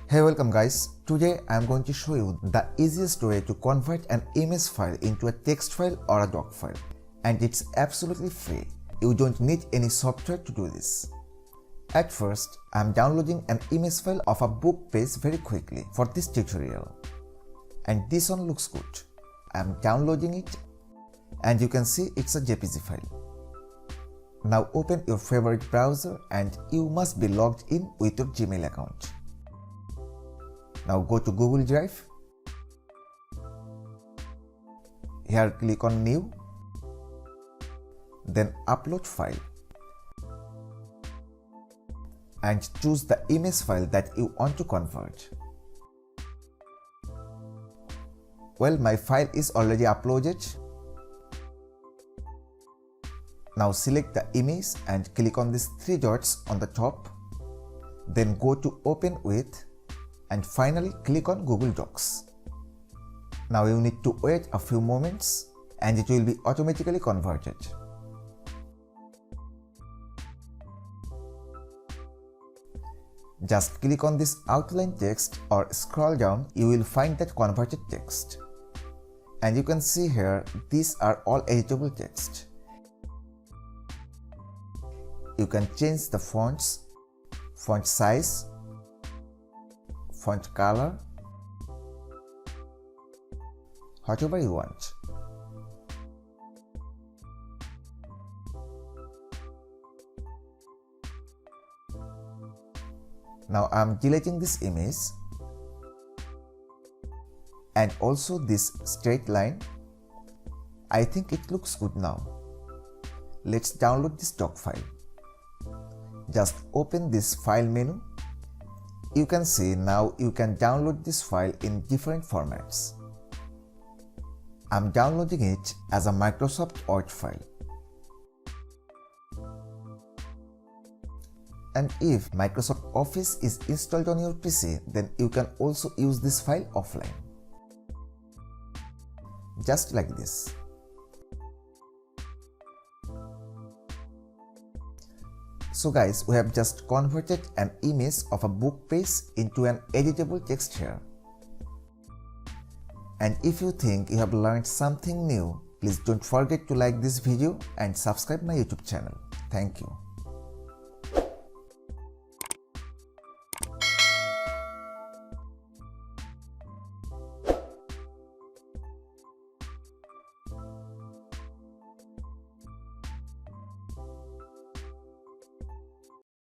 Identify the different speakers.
Speaker 1: Hey, welcome guys. Today I am going to show you the easiest way to convert an image file into a text file or a doc file. And it's absolutely free. You don't need any software to do this. At first, I am downloading an image file of a book page very quickly for this tutorial. And this one looks good. I am downloading it and you can see it's a JPG file. Now open your favorite browser and you must be logged in with your Gmail account. Now go to Google Drive. Here click on New. Then Upload File. And choose the image file that you want to convert. Well, my file is already uploaded. Now select the image and click on these three dots on the top. Then go to Open With and finally click on Google Docs. Now you need to wait a few moments and it will be automatically converted. Just click on this outline text or scroll down, you will find that converted text. And you can see here, these are all editable text. You can change the fonts, font size, font color, whatever you want. Now I am deleting this image and also this straight line. I think it looks good now. Let's download this doc file. Just open this file menu. You can see now you can download this file in different formats. I'm downloading it as a Microsoft Word file. And if Microsoft Office is installed on your PC, then you can also use this file offline. Just like this. So guys, we have just converted an image of a book page into an editable text here. And if you think you have learned something new, please don't forget to like this video and subscribe my YouTube channel. Thank you.